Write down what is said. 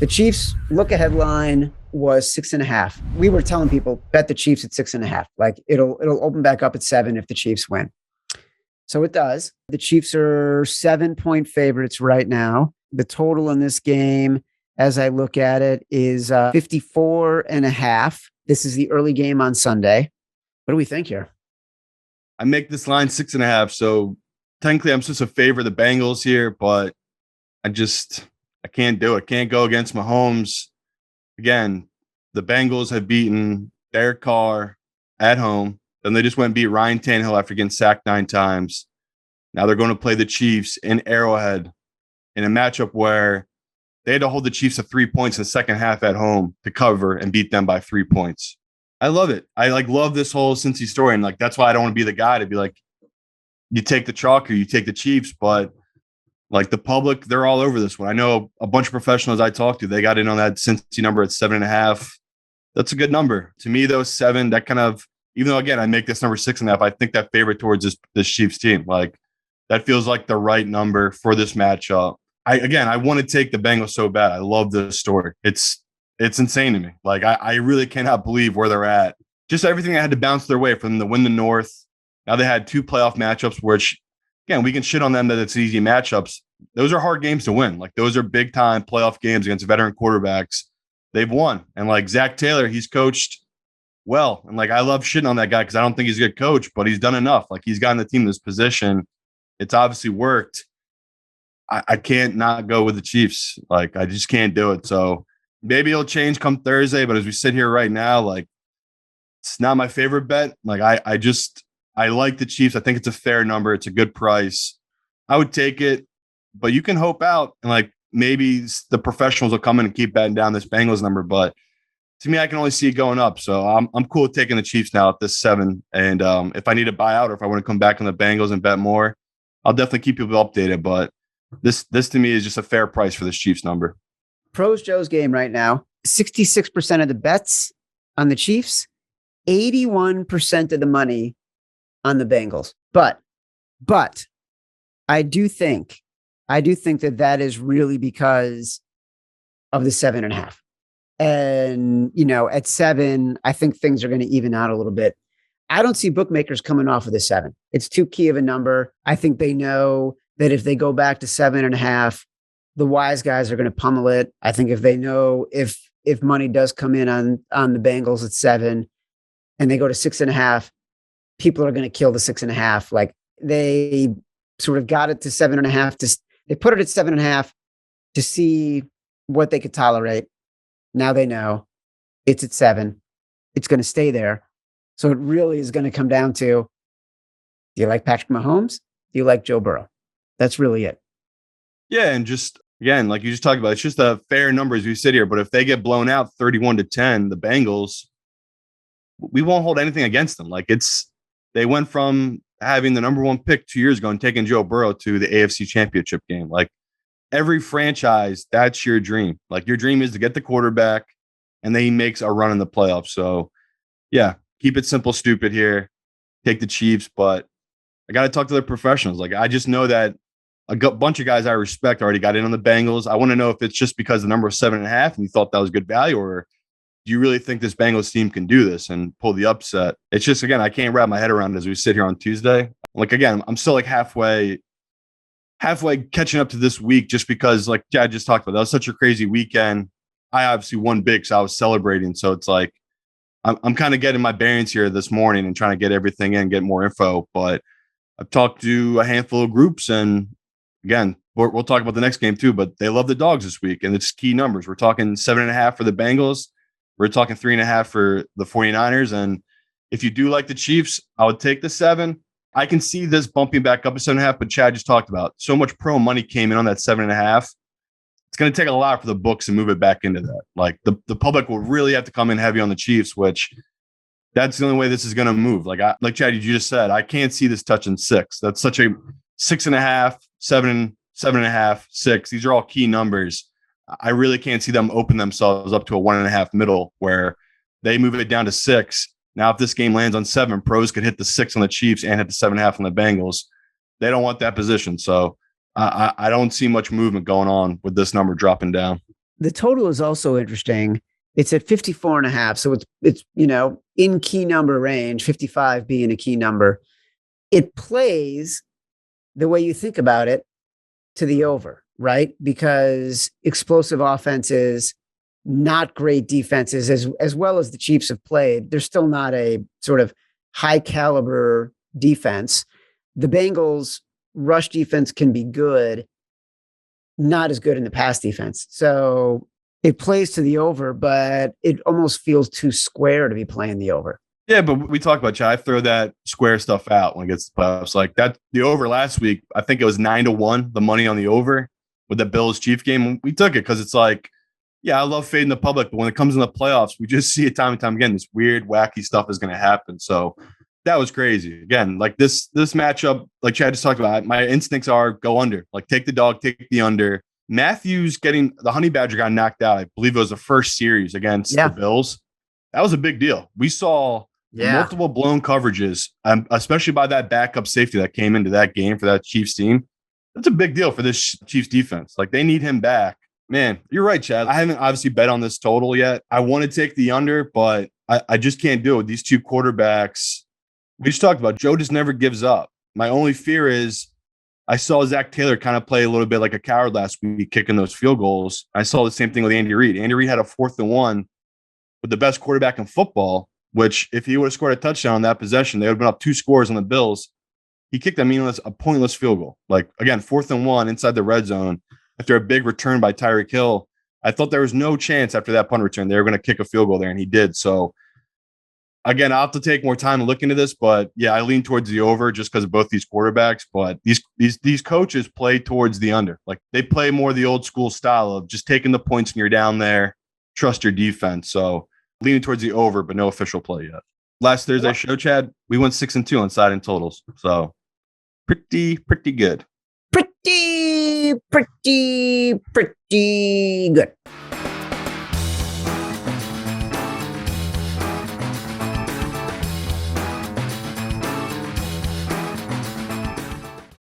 The Chiefs look ahead line was 6.5. We were telling people bet the Chiefs at 6.5. Like it'll open back up at 7 if the Chiefs win. So it does. The Chiefs are 7-point favorites right now. The total in this game, as I look at it, is 54.5. This is the early game on Sunday. What do we think here? I make this line 6.5. So technically I'm supposed to favor the Bengals here, but I can't do it. Can't go against Mahomes. Again, the Bengals have beaten Derek Carr at home. Then they just went and beat Ryan Tannehill after getting sacked 9 times. Now they're going to play the Chiefs in Arrowhead in a matchup where they had to hold the Chiefs to 3 points in the second half at home to cover and beat them by 3 points. I love it. I love this whole Cincy story. And that's why I don't want to be the guy to be like, you take the chalk or you take the Chiefs. But the public, they're all over this one. I know a bunch of professionals I talked to, they got in on that Cincy number at 7.5. That's a good number. To me, though, 7, that kind of, even though, again, I make this number 6.5, I think that favorite towards this Chiefs team. That feels like the right number for this matchup. I want to take the Bengals so bad. I love this story. It's insane to me. I really cannot believe where they're at. Just everything that had to bounce their way for them to win the North. Now they had 2 playoff matchups, which, again, we can shit on them that it's easy matchups. Those are hard games to win. Those are big-time playoff games against veteran quarterbacks. They've won. And Zach Taylor, he's coached well. And I love shitting on that guy because I don't think he's a good coach, but he's done enough. He's gotten the team in this position. It's obviously worked. I can't not go with the Chiefs. I just can't do it. So maybe it'll change come Thursday. But as we sit here right now, it's not my favorite bet. I like the Chiefs. I think it's a fair number. It's a good price. I would take it, but you can hope out and maybe the professionals will come in and keep betting down this Bengals number. But to me, I can only see it going up. So I'm cool with taking the Chiefs now at this 7. And if I need to buy out or if I want to come back on the Bengals and bet more, I'll definitely keep people updated. But this to me is just a fair price for this Chiefs number. Pros Joe's game right now, 66% of the bets on the Chiefs, 81% of the money on the Bengals. But I do think that is really because of the 7.5. And, at 7, I think things are going to even out a little bit. I don't see bookmakers coming off of the 7. It's too key of a number. I think they know that if they go back to 7.5, the wise guys are going to pummel it. I think if they know if money does come in on the Bengals at 7 and they go to 6.5, people are going to kill the 6.5. They sort of got it to 7.5. They put it at 7.5 to see what they could tolerate. Now they know it's at 7. It's going to stay there. So it really is going to come down to, do you like Patrick Mahomes? Do you like Joe Burrow? That's really it. Yeah, and just, again, like you just talked about, it's just a fair number as we sit here. But if they get blown out 31-10, the Bengals, we won't hold anything against them. They went from having the number 1 pick 2 years ago and taking Joe Burrow to the AFC Championship game. Every franchise, that's your dream. Your dream is to get the quarterback and then he makes a run in the playoffs. So, yeah, keep it simple, stupid here. Take the Chiefs, but I got to talk to the professionals. I just know that a bunch of guys I respect already got in on the Bengals. I want to know if it's just because the number was 7.5 and you thought that was good value, or do you really think this Bengals team can do this and pull the upset? It's just, again, I can't wrap my head around it as we sit here on Tuesday. Again, I'm still halfway catching up to this week just because, Chad just talked about, that was such a crazy weekend. I obviously won big, so I was celebrating. So it's I'm kind of getting my bearings here this morning and trying to get everything in, get more info. But I've talked to a handful of groups, and again, we'll talk about the next game too, but they love the dogs this week, and it's key numbers. We're talking 7.5 for the Bengals. We're talking 3.5 for the 49ers. And if you do like the Chiefs, I would take the 7. I can see this bumping back up to 7.5, but Chad just talked about so much pro money came in on that 7.5. It's going to take a lot for the books to move it back into that. The public will really have to come in heavy on the Chiefs, which that's the only way this is going to move. Like Chad, you just said, I can't see this touching 6. That's such a 6.5, 7, 7.5, 6. These are all key numbers. I really can't see them open themselves up to a 1.5 middle where they move it down to 6. Now, if this game lands on 7, pros could hit the 6 on the Chiefs and hit the 7.5 on the Bengals. They don't want that position. So I don't see much movement going on with this number dropping down. the total is also interesting. It's at 54.5. So it's, in key number range, 55 being a key number. It plays the way you think about it to the over, right? Because explosive offenses, not great defenses, as well as the Chiefs have played, they're still not a sort of high caliber defense. The Bengals rush defense can be good, not as good in the pass defense. So it plays to the over, but it almost feels too square to be playing the over. Yeah, but we talk about, I throw that square stuff out when it gets to playoffs. Like that, the over last week, I think it was 9-1, the money on the over with the Bills Chief game. We took it because it's like, yeah, I love fading the public, but when it comes in the playoffs, we just see it time and time again. This weird, wacky stuff is going to happen. So that was crazy. Again, like this matchup, like Chad just talked about, my instincts are go under. Like take the dog, take the under. Matthews getting the Honey Badger got knocked out. I believe it was the first series against the Bills. That was a big deal. We saw multiple blown coverages, especially by that backup safety that came into that game for that Chiefs team. That's a big deal for this Chiefs defense. Like they need him back. Man, you're right, Chad. I haven't obviously bet on this total yet. I want to take the under, but I just can't do it with these two quarterbacks. We just talked about Joe just never gives up. My only fear is I saw Zach Taylor kind of play a little bit like a coward last week, kicking those field goals. I saw the same thing with Andy Reid. Andy Reid had a 4th and 1 with the best quarterback in football, which if he would have scored a touchdown on that possession, they would have been up 2 scores on the Bills. He kicked a pointless field goal. Like, again, 4th and 1 inside the red zone after a big return by Tyreek Hill. I thought there was no chance after that punt return they were going to kick a field goal there, and he did. So, again, I'll have to take more time to look into this, but yeah, I lean towards the over just because of both these quarterbacks. But these coaches play towards the under. Like they play more the old school style of just taking the points when you're down there, trust your defense. So leaning towards the over, but no official play yet. Last Thursday show, Chad, we went 6-2 on side and totals. So pretty good. Pretty good.